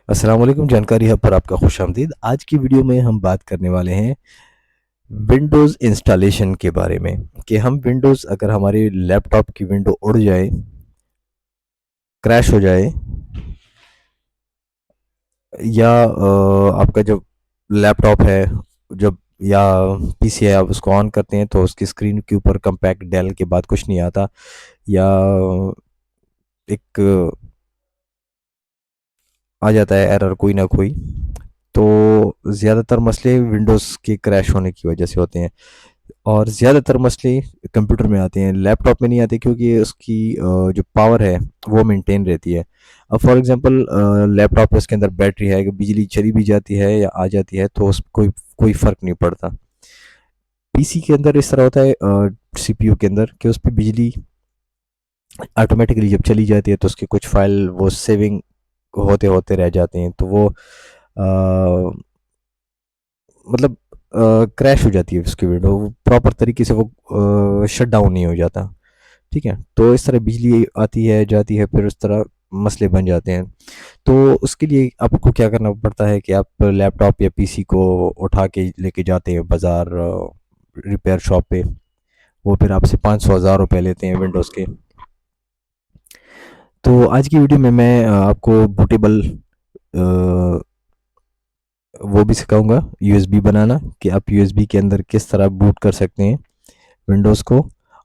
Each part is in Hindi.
अस्सलाम वालेकुम। जानकारी हब पर आपका खुशामदीद। आज की वीडियो में हम बात करने वाले हैं विंडोज़ इंस्टॉलेशन के बारे में कि हम विंडोज़ अगर हमारे लैपटॉप की विंडो उड़ जाए, क्रैश हो जाए या आपका जो लैपटॉप है जब या पीसी है आप उसको ऑन करते हैं तो उसकी स्क्रीन के ऊपर कम्पैक्ट डेल के बाद कुछ नहीं आता, या एक आ जाता है एरर कोई ना कोई। तो ज़्यादातर मसले विंडोज़ के क्रैश होने की वजह से होते हैं और ज़्यादातर मसले कंप्यूटर में आते हैं, लैपटॉप में नहीं आते क्योंकि उसकी जो पावर है वो मेंटेन रहती है। अब फॉर एग्जांपल लैपटॉप है, उसके अंदर बैटरी है, अगर बिजली चली भी जाती है या आ जाती है तो उस कोई कोई फ़र्क नहीं पड़ता। पीसी के अंदर इस तरह होता है, सीपीयू के अंदर कि उस पे बिजली ऑटोमेटिकली जब चली जाती है तो उसके कुछ फ़ाइल वो सेविंग होते होते रह जाते हैं, तो वो मतलब क्रैश हो जाती है उसकी विंडो, प्रॉपर तरीके से वो शट डाउन नहीं हो जाता। ठीक है, तो इस तरह बिजली आती है जाती है, फिर उस तरह मसले बन जाते हैं। तो उसके लिए आपको क्या करना पड़ता है कि आप लैपटॉप या पीसी को उठा के लेके जाते हैं बाज़ार, रिपेयर शॉप पे। वो फिर आपसे 500 हज़ार रुपये लेते हैं विंडोज़ के। तो आज की वीडियो में मैं आपको बूटेबल वो भी सिखाऊंगा, यूएसबी बनाना, कि आप यूएसबी के अंदर किस तरह बूट कर सकते हैं विंडोज़ को,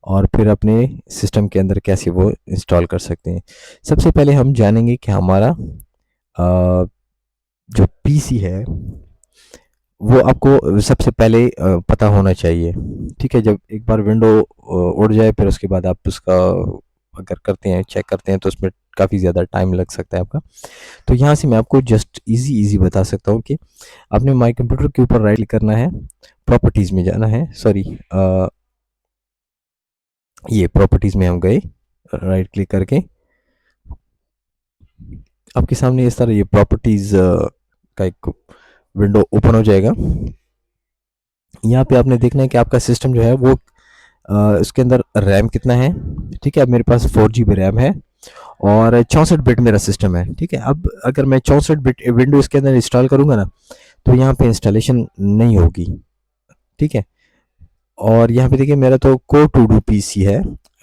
और फिर अपने सिस्टम के अंदर कैसे वो इंस्टॉल कर सकते हैं। सबसे पहले हम जानेंगे कि हमारा जो पीसी है वो आपको सबसे पहले पता होना चाहिए। ठीक है, जब एक बार विंडो उड़ जाए फिर उसके बाद आप उसका अगर करते हैं, चेक करते हैं, तो उसमें काफ़ी ज़्यादा टाइम लग सकता है आपका। तो यहाँ से मैं आपको जस्ट इजी इजी बता सकता हूँ कि आपने माई कंप्यूटर के ऊपर राइट क्लिक करना है, प्रॉपर्टीज़ में जाना है, सॉरी ये प्रॉपर्टीज़ में हम गए, राइट क्लिक करके आपके सामने इस तरह ये प्रॉपर्टीज़ का एक विंडो ओपन हो जाएगा। यहाँ पे आपने देखना है कि आपका सिस्टम जो है वो इसके अंदर रैम कितना है। ठीक है, अब मेरे पास 4 GB रैम है और 64 बिट मेरा सिस्टम है। ठीक है, अब अगर मैं 64 बिट विंडो इसके अंदर इंस्टॉल करूँगा ना, तो यहाँ पे इंस्टॉलेशन नहीं होगी। ठीक है, और यहाँ पे देखिए मेरा तो कोर टू डू पीसी है।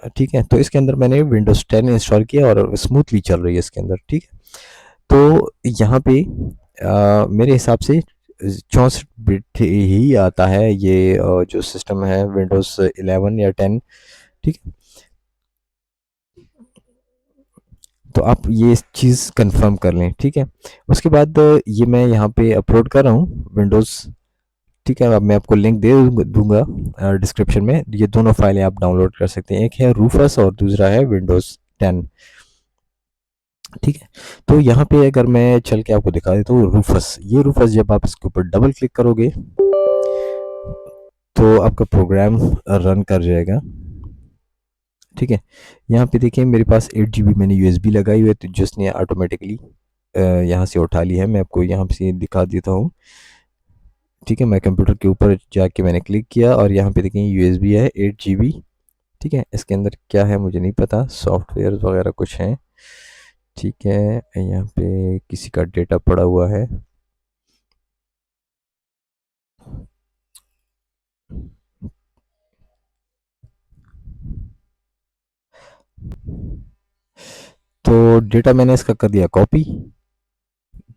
ठीक है, तो इसके अंदर मैंने विंडोज़ 10 इंस्टॉल किया और स्मूथली चल रही है इसके अंदर। ठीक है, तो यहाँ पे मेरे हिसाब से 64 बिट ही आता है ये जो सिस्टम है विंडोज़ 11 या 10। ठीक है, तो आप ये चीज़ कंफर्म कर लें। ठीक है, उसके बाद ये मैं यहाँ पे अपलोड कर रहा हूँ विंडोज़। ठीक है, अब मैं आपको लिंक दे दूंगा डिस्क्रिप्शन में, ये दोनों फाइलें आप डाउनलोड कर सकते हैं, एक है रूफस और दूसरा है विंडोज़ 10। ठीक है, तो यहाँ पे अगर मैं चल के आपको दिखा देता हूँ रूफस, ये रूफस जब आप इसके ऊपर डबल क्लिक करोगे तो आपका प्रोग्राम रन कर जाएगा। ठीक है, यहाँ पे देखिए मेरे पास 8 GB मैंने यूएसबी लगाई हुई है, तो जिसने ऑटोमेटिकली यहाँ से उठा ली है। मैं आपको यहाँ से दिखा देता हूँ। ठीक है, मैं कंप्यूटर के ऊपर जाके मैंने क्लिक किया और यहाँ पे देखिए यूएसबी है 8 GB। ठीक है, इसके अंदर क्या है मुझे नहीं पता, सॉफ्टवेयर वगैरह कुछ हैं। ठीक है, यहाँ पे किसी का डेटा पड़ा हुआ है। तो डेटा मैंने इसका कर दिया कॉपी,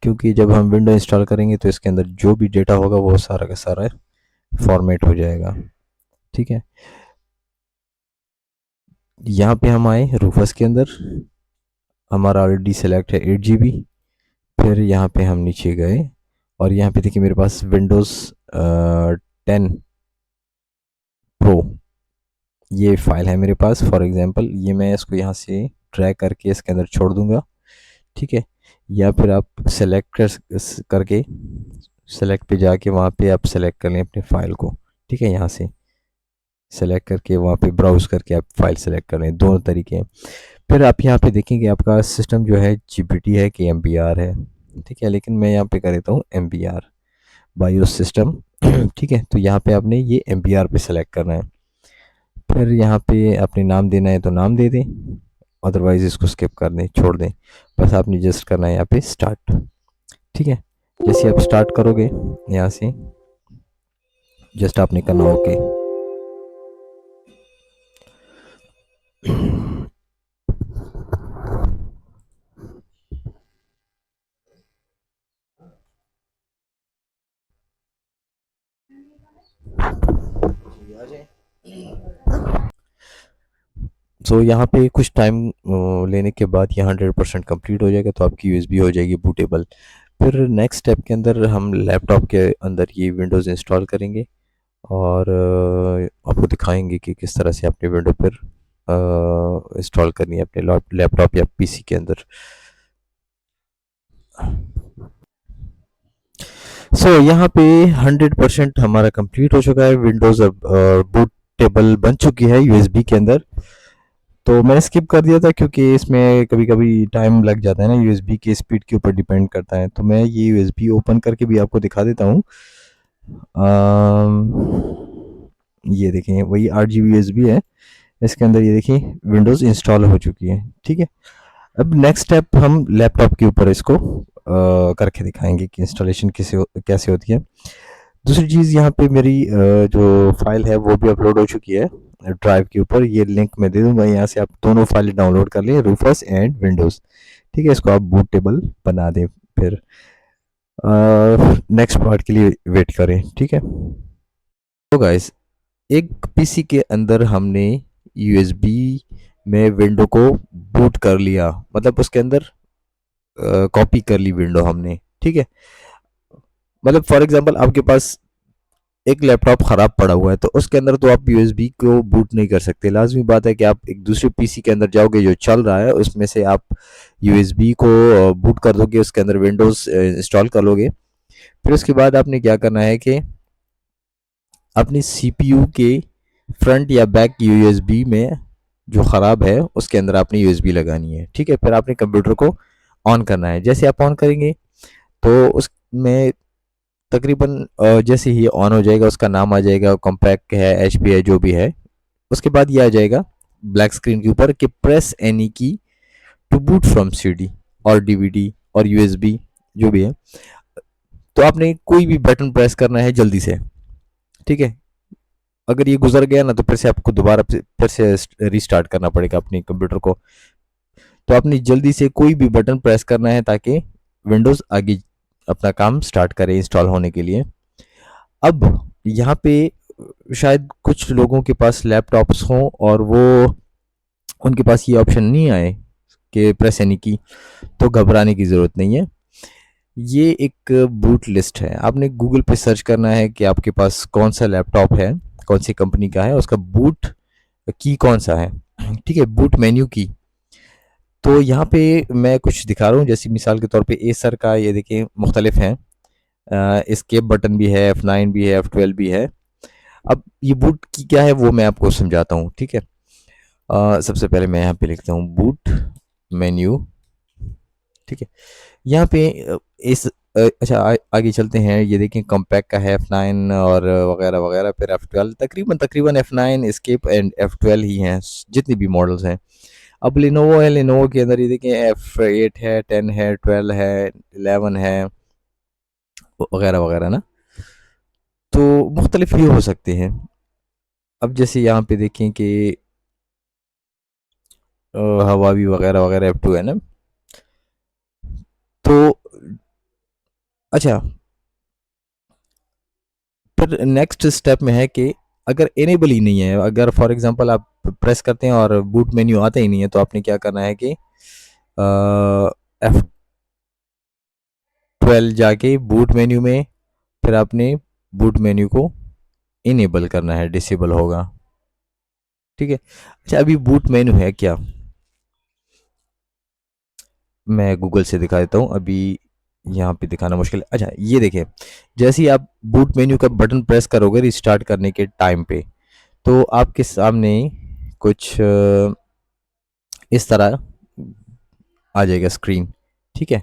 क्योंकि जब हम विंडो इंस्टॉल करेंगे तो इसके अंदर जो भी डेटा होगा वो सारा का सारा फॉर्मेट हो जाएगा। ठीक है, यहाँ पे हम आए रूफस के अंदर, हमारा ऑलरेडी सेलेक्ट है 8 GB। फिर यहाँ पे हम नीचे गए और यहाँ पे देखिए मेरे पास विंडोज़ 10 प्रो ये फाइल है मेरे पास। फॉर एग्जांपल ये मैं इसको यहाँ से ड्रैग करके इसके अंदर छोड़ दूंगा। ठीक है, या फिर आप सेलेक्ट करके सेलेक्ट पे जाके वहाँ पे आप सेलेक्ट कर लें अपनी फ़ाइल को। ठीक है, यहाँ से सेलेक्ट करके वहाँ पे ब्राउज़ करके आप फाइल सेलेक्ट कर लें, दोनों तरीके हैं। फिर आप यहाँ पे देखेंगे आपका सिस्टम जो है जीपीटी है कि एमबीआर है। ठीक है, लेकिन मैं यहाँ पे कर देता हूँ एमबीआर, बायोस सिस्टम। ठीक है, तो यहाँ पे आपने ये एमबीआर पे सेलेक्ट करना है। फिर यहाँ पे अपने नाम देना है तो नाम दे दें, अदरवाइज़ इसको स्किप कर दें, छोड़ दें। बस आपने जस्ट करना है यहाँ पे स्टार्ट। ठीक है। जैसे आप स्टार्ट करोगे यहाँ से, जस्ट आपने करना ओके। सो यहाँ पे कुछ टाइम लेने के बाद ये 100% कंप्लीट हो जाएगा, तो आपकी यूएसबी हो जाएगी बूटेबल। फिर नेक्स्ट स्टेप के अंदर हम लैपटॉप के अंदर ये विंडोज़ इंस्टॉल करेंगे और आपको दिखाएंगे कि किस तरह से अपने विंडो पर इंस्टॉल करनी है अपने लैपटॉप या पीसी के अंदर। यहाँ पे 100% हमारा कंप्लीट हो चुका है, विंडोज़ अब बूटेबल बन चुकी है यूएसबी के अंदर। तो मैंने स्किप कर दिया था क्योंकि इसमें कभी कभी टाइम लग जाता है ना, यूएसबी की स्पीड के ऊपर डिपेंड करता है। तो मैं ये यूएसबी ओपन करके भी आपको दिखा देता हूँ। ये देखें, वही 8 GB यूएसबी है, इसके अंदर ये देखिए विंडोज़ इंस्टॉल हो चुकी है। ठीक है, अब नेक्स्ट स्टेप हम लैपटॉप के ऊपर इसको करके दिखाएंगे कि इंस्टॉलेशन कैसे होती है। दूसरी चीज़, यहाँ पे मेरी जो फाइल है वो भी अपलोड हो चुकी है ड्राइव के ऊपर। ये लिंक मैं दे दूंगा, यहाँ से आप दोनों फाइलें डाउनलोड कर लें, रूफस एंड विंडोज़। ठीक है, इसको आप बूट टेबल बना दें। फिर नेक्स्ट पार्ट के लिए वेट करें। ठीक है, तो गाइस, एक पीसी के अंदर हमने यूएसबी में विंडो को बूट कर लिया, मतलब उसके अंदर कॉपी कर ली विंडो हमने। ठीक है, मतलब फॉर एग्जांपल आपके पास एक लैपटॉप ख़राब पड़ा हुआ है, तो उसके अंदर तो आप यूएसबी को बूट नहीं कर सकते। लाजमी बात है कि आप एक दूसरे पीसी के अंदर जाओगे जो चल रहा है, उसमें से आप यूएसबी को बूट कर दोगे, उसके अंदर विंडोज़ इंस्टॉल कर लोगे। फिर उसके बाद आपने क्या करना है कि अपनी सीपीयू के फ्रंट या बैक यूएसबी में जो ख़राब है उसके अंदर आपने यूएसबी लगानी है। ठीक है, फिर आपने कंप्यूटर को ऑन करना है। जैसे आप ऑन करेंगे तो उसमें तकरीबन जैसे ही ऑन हो जाएगा उसका नाम आ जाएगा, कॉम्पैक्ट है, एचपी है, जो भी है। उसके बाद ये आ जाएगा ब्लैक स्क्रीन के ऊपर कि प्रेस एनी की टू बूट फ्रॉम सीडी और डीवीडी और यूएसबी जो भी है। तो आपने कोई भी बटन प्रेस करना है जल्दी से। ठीक है, अगर ये गुजर गया ना तो फिर से आपको दोबारा फिर से रीस्टार्ट करना पड़ेगा अपने कंप्यूटर को। तो आपने जल्दी से कोई भी बटन प्रेस करना है ताकि विंडोज़ आगे अपना काम स्टार्ट करे इंस्टॉल होने के लिए। अब यहाँ पे शायद कुछ लोगों के पास लैपटॉप्स हों और वो उनके पास ये ऑप्शन नहीं आए कि प्रेस एनी की, तो घबराने की ज़रूरत नहीं है। ये एक बूट लिस्ट है, आपने गूगल पे सर्च करना है कि आपके पास कौन सा लैपटॉप है, कौन सी कंपनी का है, उसका बूट की कौन सा है। ठीक है, बूट मेन्यू की। तो यहाँ पे मैं कुछ दिखा रहा हूँ, जैसे मिसाल के तौर पे एसर का, ये देखिए मुख्तलिफ हैं, एस्केप बटन भी है, F9 भी है, F12 भी है। अब ये बूट की क्या है वो मैं आपको समझाता हूँ। ठीक है, सबसे पहले मैं यहाँ पे लिखता हूँ बूट मेन्यू। ठीक है, यहाँ पे इस अच्छा आगे चलते हैं। ये देखें कॉम्पैक्ट का है F9 और वगैरह वगैरह, फिर F12, तकरीबन F9, एस्केप एंड F12 ही हैं जितनी भी मॉडल्स हैं। अब लिनोवो है, लिनोवो के अंदर ये देखें F8 है, 10 है, 12 है, 11 है, वगैरह वगैरह ना। तो मुख्तलिफ ही हो सकते हैं। अब जैसे यहाँ पे देखें कि हवावी वगैरह वगैरह F2 है ना। तो अच्छा, फिर नेक्स्ट स्टेप में है कि अगर इनेबल ही नहीं है, अगर फॉर एग्जांपल आप प्रेस करते हैं और बूट मेन्यू आता ही नहीं है, तो आपने क्या करना है कि F12 जाके बूट मेन्यू में फिर आपने बूट मेन्यू को इनेबल करना है, डिसेबल होगा। ठीक है, अच्छा अभी बूट मेन्यू है क्या, मैं गूगल से दिखा देता हूँ, अभी यहाँ पे दिखाना मुश्किल है। अच्छा ये देखिए, जैसे ही आप बूट मेन्यू का बटन प्रेस करोगे रिस्टार्ट करने के टाइम पे, तो आपके सामने कुछ इस तरह आ जाएगा स्क्रीन। ठीक है,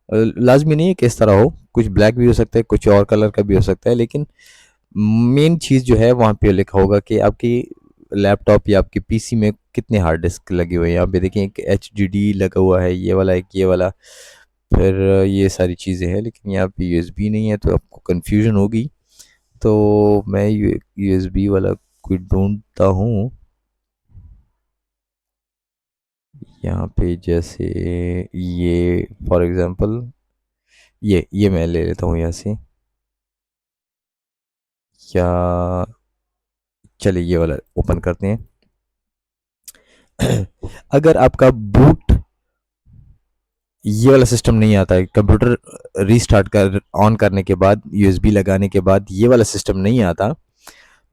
लाजमी नहीं है कि इस तरह हो, कुछ ब्लैक भी हो सकता है, कुछ और कलर का भी हो सकता है, लेकिन मेन चीज़ जो है वहाँ पे लिखा होगा कि आपकी लैपटॉप या आपके पीसी में कितने हार्ड डिस्क लगे हुए हैं। यहाँ पे देखिए एक HDD लगा हुआ है, ये वाला, एक ये वाला, फिर ये सारी चीज़ें हैं, लेकिन यहाँ पे यूएसबी नहीं है तो आपको कन्फ्यूजन होगी। तो मैं यूएसबी वाला कोई ढूंढता हूँ। यहाँ पे जैसे ये फॉर एग्जांपल ये मैं ले लेता हूँ यहाँ से, या चलिए ये वाला ओपन करते हैं। अगर आपका बूट ये वाला सिस्टम नहीं आता है, कंप्यूटर रीस्टार्ट कर ऑन करने के बाद यूएसबी लगाने के बाद ये वाला सिस्टम नहीं आता,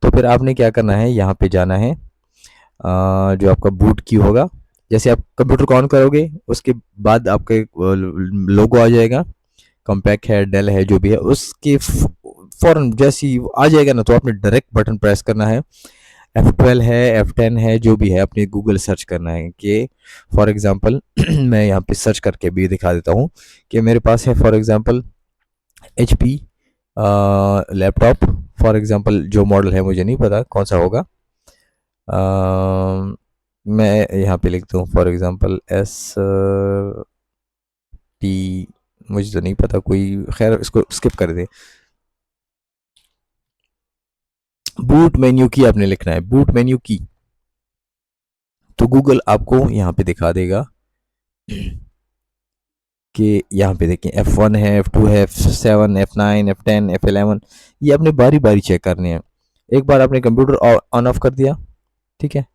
तो फिर आपने क्या करना है, यहाँ पे जाना है, जो आपका बूट की होगा, जैसे आप कंप्यूटर को ऑन करोगे उसके बाद आपके लोगो आ जाएगा, कॉम्पैक्ट है, डेल है, जो भी है, उसके फौरन जैसे ही आ जाएगा ना, तो आपने डायरेक्ट बटन प्रेस करना है। F12 है, F10 है, जो भी है, अपने गूगल सर्च करना है कि फॉर एग्जांपल मैं यहाँ पे सर्च करके भी दिखा देता हूँ कि मेरे पास है for example HP laptop, for example जो मॉडल है मुझे नहीं पता कौन सा होगा। मैं यहाँ पे लिखता हूँ फॉर एग्जांपल ST, मुझे तो नहीं पता कोई, खैर इसको स्किप कर दे। बूट मेन्यू की आपने लिखना है, बूट मेन्यू की, तो गूगल आपको यहाँ पे दिखा देगा कि यहाँ पे देखें F1 है, F2 है, F7, F9, F10, F11, ये आपने बारी बारी चेक करने हैं। एक बार आपने कंप्यूटर ऑन ऑफ कर दिया, ठीक है,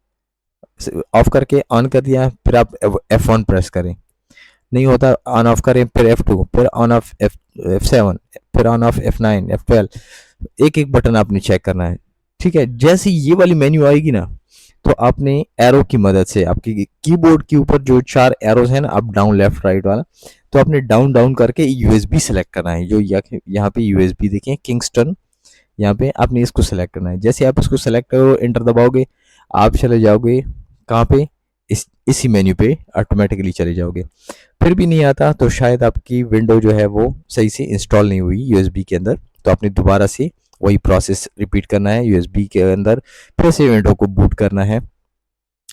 ऑफ करके ऑन कर दिया, फिर आप F1 प्रेस करें, नहीं होता, ऑन ऑफ करें, फिर F2, फिर ऑन ऑफ F7, फिर ऑन ऑफ F9, F12, एक एक बटन आपने चेक करना है। ठीक है, जैसे ये वाली मेन्यू आएगी ना, तो आपने एरो की मदद से, आपकी कीबोर्ड के ऊपर जो 4 एरोज हैं ना, अप डाउन लेफ्ट राइट वाला, तो आपने डाउन डाउन करके यूएसबी सेलेक्ट करना है। जो यहाँ पे यूएसबी देखें किंगस्टन, यहाँ पे आपने इसको सेलेक्ट करना है। जैसे आप इसको सेलेक्ट करो, एंटर दबाओगे, आप चले जाओगे कहाँ पे, इसी मेन्यू पे ऑटोमेटिकली चले जाओगे। फिर भी नहीं आता तो शायद आपकी विंडो जो है वो सही से इंस्टॉल नहीं हुई यूएसबी के अंदर, तो आपने दोबारा से वही प्रोसेस रिपीट करना है, यूएसबी के अंदर फिर से विंडो को बूट करना है।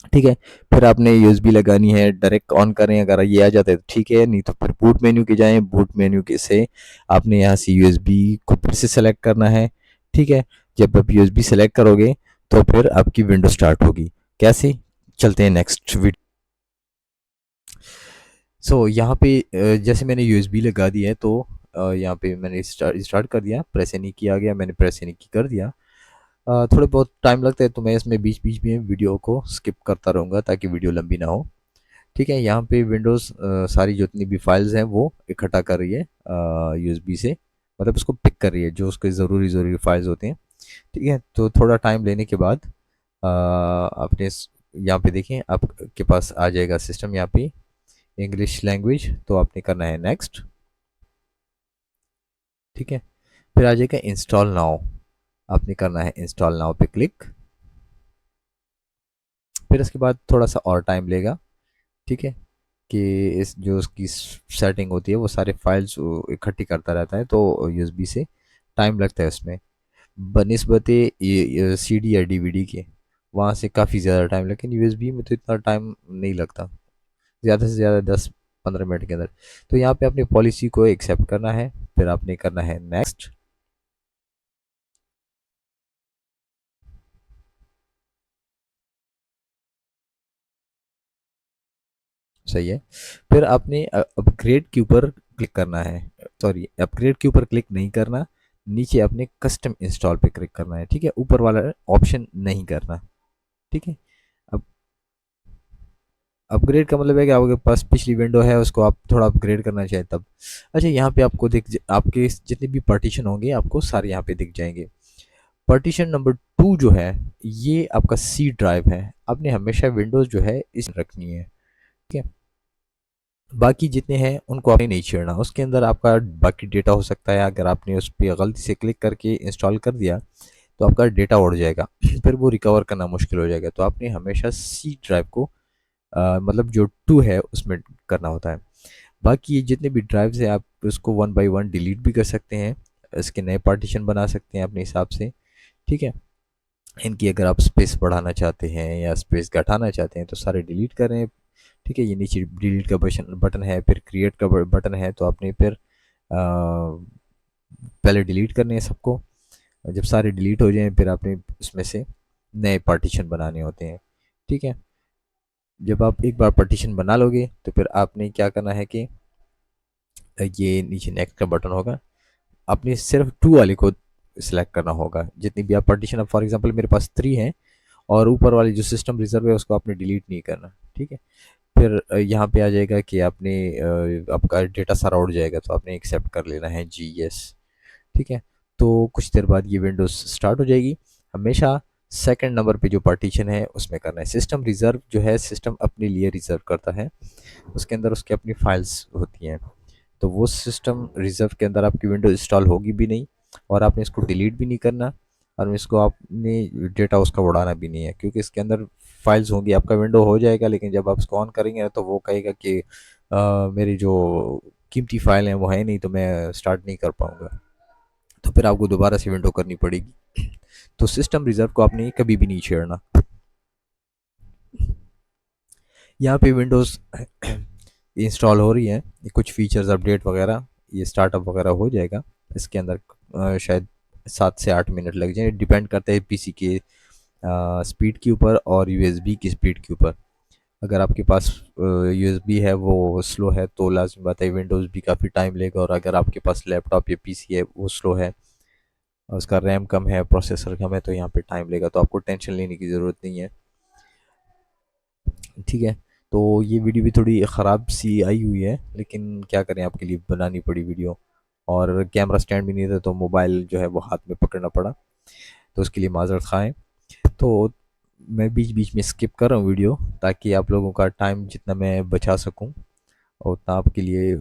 ठीक है, फिर आपने यूएसबी लगानी है, डायरेक्ट ऑन करें, अगर ये आ जाता है तो ठीक है, नहीं तो फिर बूट मेन्यू के जाएं, बूट मेन्यू के से आपने यहाँ से यूएसबी को फिर से सेलेक्ट करना है। ठीक है, जब आप यूएसबी सेलेक्ट करोगे तो फिर आपकी विंडो स्टार्ट होगी। कैसे, चलते हैं नेक्स्ट वीडियो। सो यहाँ पे जैसे मैंने यूएसबी लगा दी है, तो यहाँ पे मैंने स्टार्ट कर दिया, प्रेस एनी की आ गया, मैंने प्रेस एनी की कर दिया। थोड़े बहुत टाइम लगता है तो मैं इसमें बीच बीच में वीडियो को स्किप करता रहूँगा ताकि वीडियो लंबी ना हो। ठीक है, यहाँ पे विंडोज़ सारी जितनी भी फाइल्स हैं वो इकट्ठा कर रही है यूएसबी से, मतलब उसको पिक कर रही है जो उसके ज़रूरी फाइल्स होते हैं। ठीक है, तो थोड़ा टाइम लेने के बाद आपने यहाँ पे देखें आपके पास आ जाएगा सिस्टम, यहाँ पे इंग्लिश लैंग्वेज, तो आपने करना है नेक्स्ट। ठीक है, फिर आ जाएगा इंस्टॉल नाउ, आपने करना है इंस्टॉल नाउ पे क्लिक। फिर इसके बाद थोड़ा सा और टाइम लेगा। ठीक है, कि इस जो उसकी सेटिंग होती है वो सारे फाइल्स इकट्ठी करता रहता है, तो यूएसबी से टाइम लगता है उसमें बनिस्बत ये सीडी या डीवीडी के, वहाँ से काफ़ी ज़्यादा टाइम, लेकिन यूएसबी में तो इतना टाइम नहीं लगता, ज़्यादा से ज़्यादा 10-15 मिनट के अंदर। तो यहाँ पे अपनी पॉलिसी को एक्सेप्ट करना है, फिर आपने करना है नेक्स्ट। सही है, फिर आपने अपग्रेड के ऊपर क्लिक करना है, सॉरी अपग्रेड के ऊपर क्लिक नहीं करना, नीचे अपने कस्टम इंस्टॉल पे क्लिक करना है। ठीक है, ऊपर वाला ऑप्शन नहीं करना। ठीक है, अब अपग्रेड का मतलब है कि आपके पास पिछली विंडो है उसको आप थोड़ा अपग्रेड करना चाहें तब। अच्छा, यहाँ पे आपको आपके जितने भी पार्टीशन होंगे आपको सारे यहाँ पे दिख जाएंगे। पार्टीशन नंबर 2 जो है ये आपका सी ड्राइव है, आपने हमेशा विंडोज जो है इस रखनी है। ठीक है, बाकी जितने हैं उनको आपने नहीं छेड़ना, उसके अंदर आपका बाकी डेटा हो सकता है, अगर आपने उस पर गलती से क्लिक करके इंस्टॉल कर दिया तो आपका डेटा उड़ जाएगा फिर वो रिकवर करना मुश्किल हो जाएगा। तो आपने हमेशा सी ड्राइव को मतलब जो 2 है उसमें करना होता है। बाकी ये जितने भी ड्राइव्स हैं आप उसको वन बाय वन डिलीट भी कर सकते हैं, इसके नए पार्टीशन बना सकते हैं अपने हिसाब से। ठीक है, इनकी अगर आप स्पेस बढ़ाना चाहते हैं या स्पेस घटाना चाहते हैं तो सारे डिलीट करें, ठीक है, ये नीचे डिलीट का बटन बटन है, फिर क्रिएट का बटन है, तो आपने फिर पहले डिलीट करने हैं सबको। और जब सारे डिलीट हो जाएं फिर आपने उसमें से नए पार्टीशन बनाने होते हैं। ठीक है, जब आप एक बार पार्टीशन बना लोगे तो फिर आपने क्या करना है कि ये नीचे नेक्स्ट का बटन होगा, आपने सिर्फ टू वाले को सिलेक्ट करना होगा। जितनी भी आप पार्टीशन, अब फॉर एग्जांपल मेरे पास 3 है और ऊपर वाली जो सिस्टम रिजर्व है उसको आपने डिलीट नहीं करना। ठीक है, फिर यहाँ पे आ जाएगा कि आपने आपका डेटा सारा उड़ जाएगा, तो आपने एक्सेप्ट कर लेना है जी यस। ठीक है, तो कुछ देर बाद ये विंडोज स्टार्ट हो जाएगी। हमेशा सेकंड नंबर पे जो पार्टीशन है उसमें करना है। सिस्टम रिजर्व जो है, सिस्टम अपने लिए रिजर्व करता है, उसके अंदर उसकी अपनी फाइल्स होती हैं। तो वो सिस्टम रिजर्व के अंदर आपकी विंडो इंस्टॉल होगी भी नहीं, और आपने इसको डिलीट भी नहीं करना, और इसको आपने डेटा उसका उड़ाना भी नहीं है, क्योंकि इसके अंदर फाइल्स होंगी। आपका विंडो हो जाएगा, लेकिन जब आप इसको ऑन करेंगे तो वो कहेगा कि मेरी जो कीमती फाइल है वो है नहीं, तो मैं स्टार्ट नहीं कर पाऊंगा, तो फिर आपको दोबारा से विंडो करनी पड़ेगी। तो सिस्टम रिजर्व को आपने कभी भी नहीं छेड़ना। यहाँ पे विंडोज़ इंस्टॉल हो रही है, ये कुछ फीचर्स अपडेट वगैरह, ये स्टार्टअप वगैरह हो जाएगा इसके अंदर। शायद 7 से 8 मिनट लग जाए, डिपेंड करता है पीसी के स्पीड के ऊपर और यूएसबी की स्पीड के ऊपर। अगर आपके पास यूएसबी है वो स्लो है तो लाजमी बात है विंडोज़ भी काफ़ी टाइम लेगा, और अगर आपके पास लैपटॉप या पीसी है वो स्लो है, उसका रैम कम है, प्रोसेसर कम है, तो यहाँ पे टाइम लेगा, तो आपको टेंशन लेने की ज़रूरत नहीं है। ठीक है, तो ये वीडियो भी थोड़ी ख़राब सी आई हुई है, लेकिन क्या करें, आपके लिए बनानी पड़ी वीडियो, और कैमरा स्टैंड भी नहीं था तो मोबाइल जो है वो हाथ में पकड़ना पड़ा, तो उसके लिए माज़रत खाएं। तो मैं बीच बीच में स्किप कर रहा हूँ वीडियो, ताकि आप लोगों का टाइम जितना मैं बचा सकूँ और उतना आपके लिए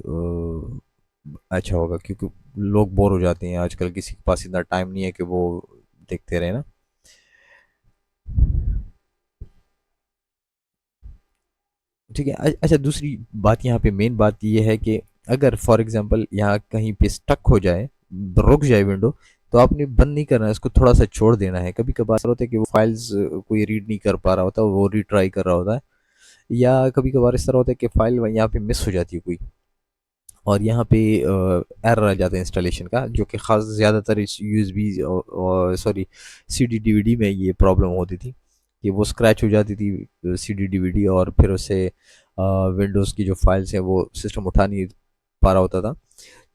अच्छा होगा, क्योंकि लोग बोर हो जाते हैं आजकल, किसी के पास इतना टाइम नहीं है कि वो देखते रहे ना। ठीक है, अच्छा, दूसरी बात यहाँ पे मेन बात ये है कि अगर फॉर एग्जांपल यहाँ कहीं पे स्टक हो जाए, रुक जाए विंडो, तो आपने बंद नहीं करना है, इसको थोड़ा सा छोड़ देना है। कभी कभार ऐसा होता है कि वो फाइल्स कोई रीड नहीं कर पा रहा होता, वो रीट्राई कर रहा होता है, या कभी कभार इस तरह होता है कि फाइल यहाँ पे मिस हो जाती है कोई, और यहाँ पे एरर आ जाता है इंस्टॉलेशन का, जो कि ख़ास ज़्यादातर इस यूएसबी और सॉरी सीडी डीवीडी में ये प्रॉब्लम होती थी कि वो स्क्रैच हो जाती थी सीडी डीवीडी, और फिर उससे विंडोज़ की जो फाइल्स हैं वो सिस्टम उठा नहीं पा रहा होता था,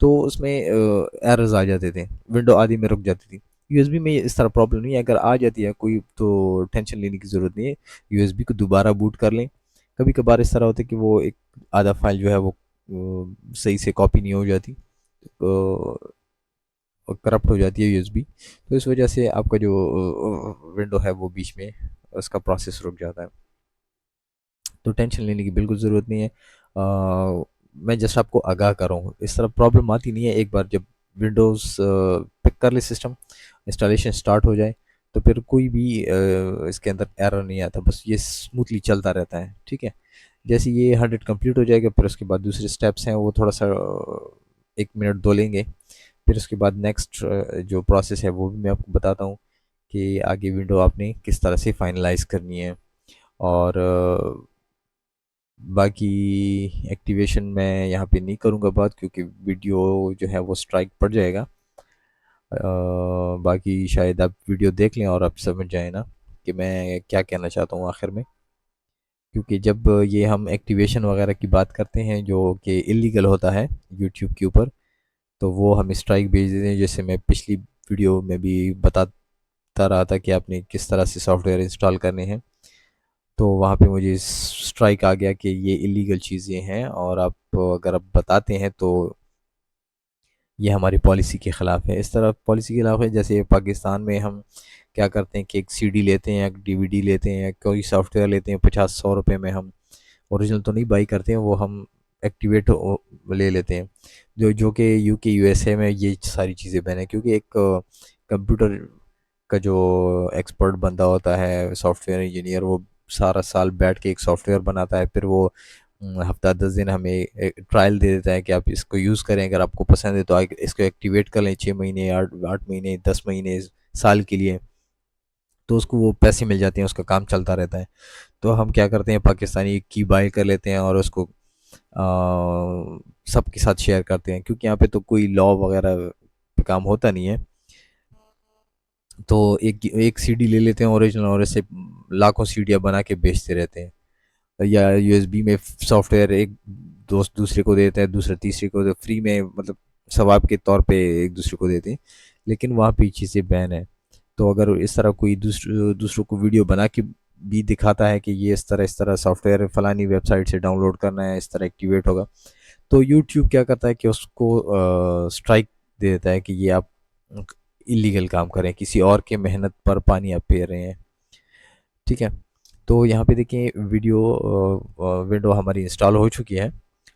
तो उसमें एरर्स आ जाते थे, विंडो आधी में रुक जाती थी। यूएसबी में इस तरह प्रॉब्लम नहीं है, अगर आ जाती है कोई तो टेंशन लेने की ज़रूरत नहीं है, यूएसबी को दोबारा बूट कर लें। कभी कभार इस तरह होता है कि वो एक आधा फाइल जो है वो सही से कॉपी नहीं हो जाती, करप्ट हो जाती है यूएसबी, तो इस वजह से आपका जो विंडो है वो बीच में उसका प्रोसेस रुक जाता है। तो टेंशन लेने की बिल्कुल ज़रूरत नहीं है। मैं जस्ट आपको आगाह कर रहा हूँ, इस तरह प्रॉब्लम आती नहीं है। एक बार जब विंडोज़ पिक कर ले सिस्टम, इंस्टॉलेशन स्टार्ट हो जाए, तो फिर कोई भी इसके अंदर एरर नहीं आता, बस ये स्मूथली चलता रहता है। ठीक है, जैसे ये 100 कंप्लीट हो जाएगा, फिर उसके बाद दूसरे स्टेप्स हैं वो थोड़ा सा 1 मिनट दो लेंगे। फिर उसके बाद नेक्स्ट जो प्रोसेस है वो भी मैं आपको बताता हूँ कि आगे विंडो आपने किस तरह से फाइनलाइज करनी है। और बाकी एक्टिवेशन मैं यहाँ पे नहीं करूँगा बात, क्योंकि वीडियो जो है वो स्ट्राइक पड़ जाएगा। बाकी शायद आप वीडियो देख लें और आप समझ जाए ना कि मैं क्या कहना चाहता हूँ आखिर में, क्योंकि जब ये हम एक्टिवेशन वगैरह की बात करते हैं जो कि इलीगल होता है यूट्यूब के ऊपर, तो वो हम स्ट्राइक भेज देते हैं। जैसे मैं पिछली वीडियो में भी बताता रहा था कि आपने किस तरह से सॉफ्टवेयर इंस्टॉल करने हैं, तो वहाँ पे मुझे स्ट्राइक आ गया कि ये इलीगल चीज़ें हैं, और आप अगर आप बताते हैं तो ये हमारी पॉलिसी के ख़िलाफ़ है। इस तरह पॉलिसी के खिलाफ है, जैसे पाकिस्तान में हम क्या करते हैं कि एक सीडी लेते हैं, एक डीवीडी लेते हैं, या कोई सॉफ्टवेयर लेते हैं, 50-100 रुपये में हम ओरिजिनल तो नहीं बाई करते हैं, वो हम एक्टिवेट ले लेते हैं, जो कि यूके यूएसए में ये सारी चीज़ें बैन है, क्योंकि एक कंप्यूटर का जो एक्सपर्ट बंदा होता है, सॉफ्टवेयर इंजीनियर, वो सारा साल बैठ के एक सॉफ्टवेयर बनाता है, फिर वो हफ्ता 10 दिन हमें एक ट्रायल दे देता है कि आप इसको यूज़ करें, अगर आपको पसंद है तो इसको एक्टिवेट कर लें 6 महीने, 8 8 महीने, 10 महीने, साल के लिए। तो उसको वो पैसे मिल जाते हैं, उसका काम चलता रहता है। तो हम क्या करते हैं, पाकिस्तानी की बाय कर लेते हैं और उसको सबके साथ शेयर करते हैं, क्योंकि यहाँ पे तो कोई लॉ वगैरह पे काम होता नहीं है। तो एक एक सीडी ले लेते हैं ओरिजिनल, और ऐसे लाखों सीडियाँ बना के बेचते रहते हैं। या यूएसबी में सॉफ्टवेयर एक दोस्त दूसरे को देते हैं, दूसरे तीसरे को फ्री में, मतलब सवाब के तौर पे एक दूसरे को देते हैं। लेकिन वहाँ पे ये चीज़ें बैन है। तो अगर इस तरह कोई दूसरों को वीडियो बना के भी दिखाता है कि ये इस तरह सॉफ्टवेयर फलानी वेबसाइट से डाउनलोड करना है, इस तरह एक्टिवेट होगा, तो यूट्यूब क्या करता है कि उसको स्ट्राइक दे देता है कि ये आप इलीगल काम कर रहे हैं, किसी और के मेहनत पर पानी आप फेर रहे हैं। ठीक है। तो यहाँ पे देखिए वीडियो विंडो हमारी इंस्टॉल हो चुकी है,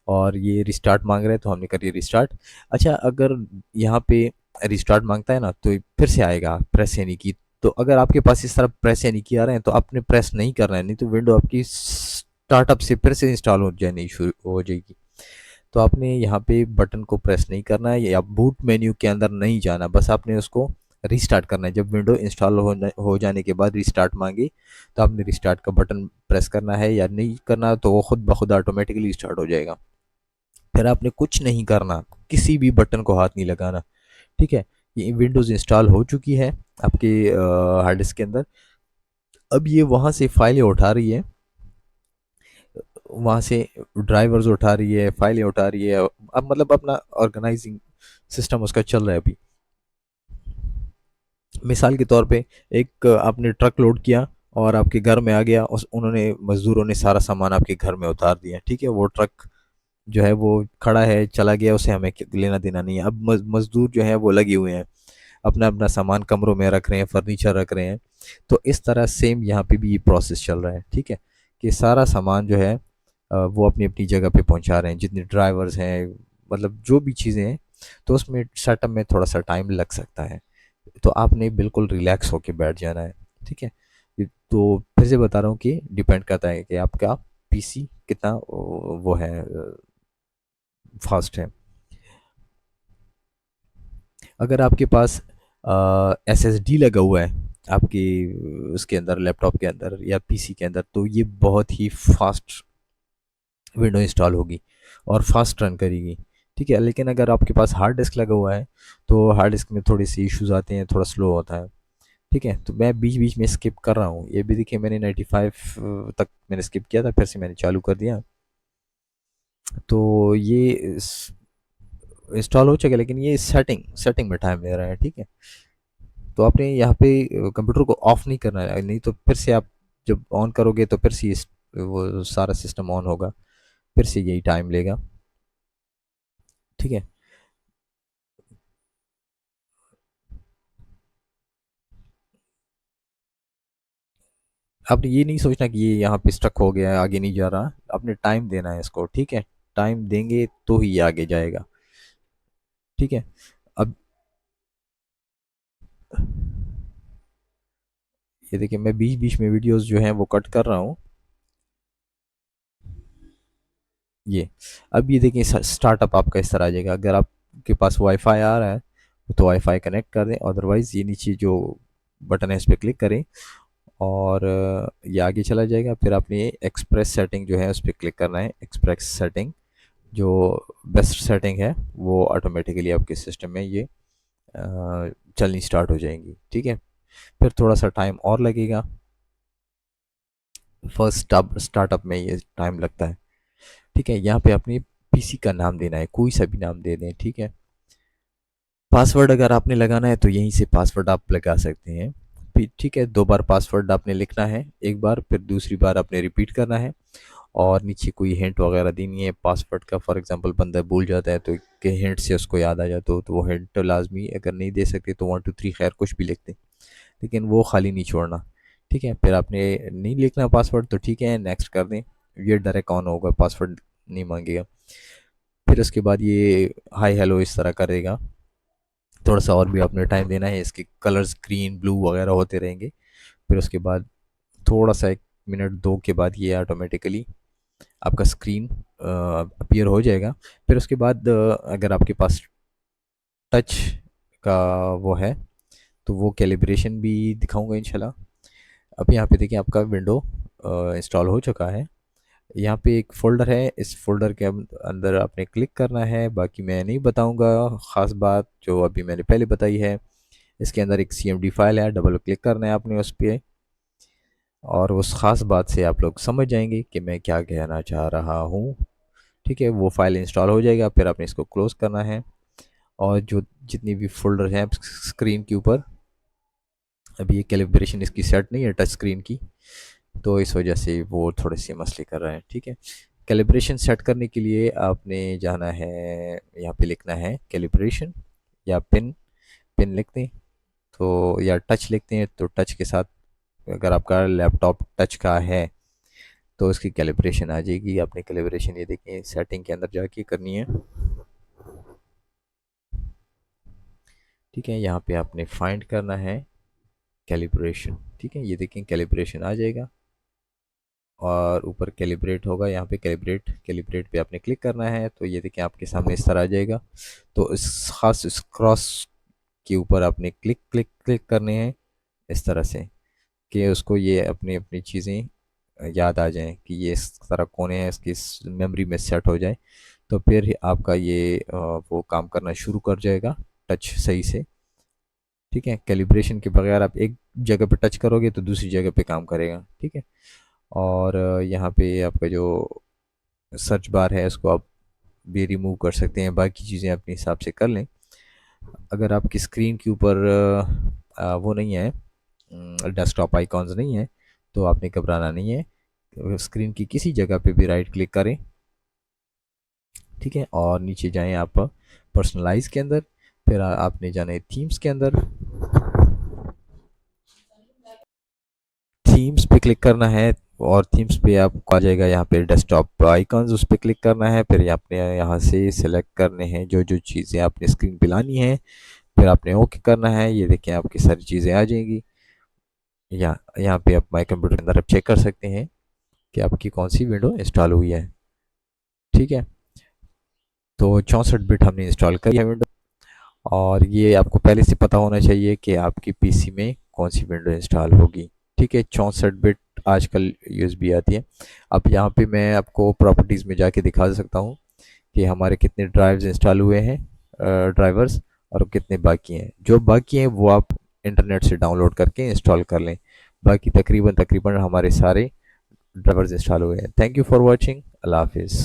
और ये रिस्टार्ट मांग रहा है, तो हमने करी रिस्टार्ट। अच्छा, अगर यहाँ पे रिस्टार्ट मांगता है ना, तो ये फिर से आएगा प्रेस यानी कि। तो अगर आपके पास इस तरह प्रेस यानी कि आ रहे हैं, तो आपने प्रेस नहीं करना है, नहीं तो विंडो आपकी स्टार्टअप से फिर से इंस्टॉल हो जानी शुरू हो जाएगी। तो आपने यहाँ पे बटन को प्रेस नहीं करना है, या बूट मेन्यू के अंदर नहीं जाना, बस आपने उसको रीस्टार्ट करना है। जब विंडो इंस्टॉल हो जाने के बाद रीस्टार्ट मांगे, तो आपने रीस्टार्ट का बटन प्रेस करना है, या नहीं करना तो वो खुद ब खुद ऑटोमेटिकली स्टार्ट हो जाएगा। फिर आपने कुछ नहीं करना, किसी भी बटन को हाथ नहीं लगाना। ठीक है। ये विंडोज़ इंस्टॉल हो चुकी है आपके हार्ड डिस्क के अंदर। अब ये वहाँ से फाइलें उठा रही है, वहाँ से ड्राइवर्स उठा रही है, फाइलें उठा रही है। अब मतलब अपना ऑर्गेनाइजिंग सिस्टम उसका चल रहा है अभी। मिसाल के तौर पे, एक आपने ट्रक लोड किया और आपके घर में आ गया, उस उन्होंने मज़दूरों ने सारा सामान आपके घर में उतार दिया। ठीक है, वो ट्रक जो है वो खड़ा है, चला गया, उसे हमें लेना देना नहीं है। अब मज़दूर जो है वो लगे हुए हैं, अपना अपना सामान कमरों में रख रहे हैं, फर्नीचर रख रहे हैं। तो इस तरह सेम यहाँ पे भी ये प्रोसेस चल रहा है। ठीक है, कि सारा सामान जो है वो अपनी अपनी जगह पे पहुंचा रहे हैं, जितने ड्राइवर्स हैं, मतलब जो भी चीज़ें हैं। तो उसमें सेटअप में थोड़ा सा टाइम लग सकता है, तो आपने बिल्कुल रिलैक्स होके बैठ जाना है। ठीक है। तो फिर से बता रहा हूँ कि डिपेंड करता है कि आपका पीसी कितना वो है, फास्ट है। अगर आपके पास एसएसडी लगा हुआ है आपकी उसके अंदर, लैपटॉप के अंदर या पीसी के अंदर, तो ये बहुत ही फास्ट विंडो इंस्टॉल होगी और फास्ट रन करेगी। ठीक है। लेकिन अगर आपके पास हार्ड डिस्क लगा हुआ है, तो हार्ड डिस्क में थोड़े से इश्यूज आते हैं, थोड़ा स्लो होता है। ठीक है। तो मैं बीच बीच में स्किप कर रहा हूँ, ये भी देखिए मैंने 95 तक मैंने स्किप किया था, फिर से मैंने चालू कर दिया। तो ये इंस्टॉल हो चुका है, लेकिन ये सेटिंग सेटिंग में टाइम ले रहा है। ठीक है। तो आपने यहाँ पे कंप्यूटर को ऑफ नहीं करना है, नहीं तो फिर से आप जब ऑन करोगे तो फिर से वो सारा सिस्टम ऑन होगा, फिर से यही टाइम लेगा। ठीक है। आपने ये नहीं सोचना कि ये यहाँ पे स्टक हो गया है, आगे नहीं जा रहा। आपने टाइम देना है इसको। ठीक है। टाइम देंगे तो ही ये आगे जाएगा। ठीक है। अब ये देखिए, मैं बीच बीच में वीडियोस जो हैं वो कट कर रहा हूँ। ये अब ये देखिए, स्टार्टअप आपका इस तरह आ जाएगा। अगर आपके पास वाईफाई आ रहा है तो वाईफाई कनेक्ट कर दें, अदरवाइज़ ये नीचे जो बटन है इस पर क्लिक करें, और ये आगे चला जाएगा। फिर आपने एक्सप्रेस सेटिंग जो है उस पर क्लिक करना है। एक्सप्रेस सेटिंग जो बेस्ट सेटिंग है, वो ऑटोमेटिकली आपके सिस्टम में ये चलनी स्टार्ट हो जाएंगी। ठीक है। फिर थोड़ा सा टाइम और लगेगा, फर्स्ट स्टार्टअप में ये टाइम लगता है। ठीक है। यहाँ पे अपने पीसी का नाम देना है, कोई सा भी नाम दे दें। ठीक है। पासवर्ड अगर आपने लगाना है तो यहीं से पासवर्ड आप लगा सकते हैं। फिर ठीक है, 2 बार पासवर्ड आपने लिखना है, एक बार फिर दूसरी बार आपने रिपीट करना है। और नीचे कोई हिंट वगैरह देनी है पासवर्ड का। फॉर एग्जांपल बंदा भूल जाता है तो के हिंट से उसको याद आ जाता हो, तो वो हिंट लाजमी, अगर नहीं दे सकते तो 1 2 3 खैर कुछ भी लिखते, लेकिन वो खाली नहीं छोड़ना। ठीक है। फिर आपने नहीं लिखना पासवर्ड तो ठीक है, नेक्स्ट कर दें। ये डायरेक्ट ऑन होगा, पासवर्ड नहीं मांगेगा। फिर उसके बाद ये हाई हेलो इस तरह करेगा। थोड़ा सा और भी आपने टाइम देना है, इसके कलर्स ग्रीन ब्लू वगैरह होते रहेंगे। फिर उसके बाद थोड़ा सा 1 मिनट 2 के बाद ये ऑटोमेटिकली आपका स्क्रीन अपीयर हो जाएगा। फिर उसके बाद अगर आपके पास टच का वो है, तो वो कैलिब्रेशन भी दिखाऊंगा इंशाल्लाह। अब यहाँ पे देखिए आपका विंडो इंस्टॉल हो चुका है। यहाँ पे एक फ़ोल्डर है, इस फ़ोल्डर के अंदर आपने क्लिक करना है, बाकी मैं नहीं बताऊँगा, ख़ास बात जो अभी मैंने पहले बताई है। इसके अंदर एक CMD फाइल है, डबल क्लिक करना है आपने उस पे, और उस ख़ास बात से आप लोग समझ जाएंगे कि मैं क्या कहना चाह रहा हूँ। ठीक है, वो फाइल इंस्टॉल हो जाएगा, फिर आपने इसको क्लोज़ करना है। और जो जितनी भी फ़ोल्डर हैं स्क्रीन के ऊपर, अभी ये कैलिब्रेशन इसकी सेट नहीं है टच स्क्रीन की, तो इस वजह से वो थोड़े से मसले कर रहे हैं। ठीक है, कैलिब्रेशन सेट करने के लिए आपने जाना है, यहाँ पे लिखना है कैलिब्रेशन, या पिन, पिन लिखते हैं तो, या टच लिखते हैं तो टच के साथ, अगर आपका लैपटॉप टच का है तो उसकी कैलिब्रेशन आ जाएगी। आपने कैलिब्रेशन ये देखिए सेटिंग के अंदर जाके करनी है। ठीक है, यहाँ पे आपने फाइंड करना है कैलिब्रेशन। ठीक है, ये देखें कैलिब्रेशन आ जाएगा और ऊपर कैलिब्रेट होगा, यहाँ पे कैलिब्रेट, कैलिब्रेट पे आपने क्लिक करना है तो ये देखिए आपके सामने इस तरह आ जाएगा। तो इस खास इस क्रॉस के ऊपर आपने क्लिक क्लिक क्लिक करने हैं इस तरह से, कि उसको ये अपनी अपनी चीज़ें याद आ जाएं कि ये इस तरह कोने हैं, इसकी इस मेमोरी में सेट हो जाए, तो फिर ही आपका ये वो काम करना शुरू कर जाएगा टच सही से। ठीक है, कैलिब्रेशन के बगैर आप एक जगह पे टच करोगे तो दूसरी जगह पे काम करेगा। ठीक है, और यहाँ पे आपका जो सर्च बार है उसको आप भी रिमूव कर सकते हैं, बाकी चीज़ें अपने हिसाब से कर लें। अगर आपकी स्क्रीन के ऊपर वो नहीं है, डेस्कटॉप आइकॉन्स नहीं है, तो आपने घबराना नहीं है। स्क्रीन की किसी जगह पे भी राइट क्लिक करें, ठीक है, और नीचे जाएं आप पर्सनलाइज के अंदर, फिर आपने जाना है थीम्स के अंदर। थीम्स पे क्लिक करना है और थीम्स पे आपको आ जाएगा यहाँ पे डेस्कटॉप आइकॉन्स, उस पर क्लिक करना है। फिर आपने यहाँ से सिलेक्ट करने हैं जो जो चीज़ें आपने स्क्रीन पे लानी है, फिर आपने ओके करना है। ये देखिए आपकी सारी चीज़ें आ जाएंगी। यहाँ पे आप माई कंप्यूटर के अंदर आप चेक कर सकते हैं कि आपकी कौन सी विंडो इंस्टॉल हुई है। ठीक है, तो 64 बिट हमने इंस्टॉल करी है विंडो, और ये आपको पहले से पता होना चाहिए कि आपकी पीसी में कौन सी विंडो इंस्टॉल होगी। ठीक है, 64 बिट आजकल यूएसबी आती है। अब यहाँ पे मैं आपको प्रॉपर्टीज़ में जाके दिखा सकता हूँ कि हमारे कितने ड्राइव्स इंस्टॉल हुए हैं, ड्राइवर्स, और कितने बाकी हैं। जो बाकी हैं वो आप इंटरनेट से डाउनलोड करके इंस्टॉल कर लें। बाकी तकरीबन तकरीबन हमारे सारे ड्राइवर्स इंस्टॉल हुए हैं। Thank you for watching. अल्लाह हाफिज़।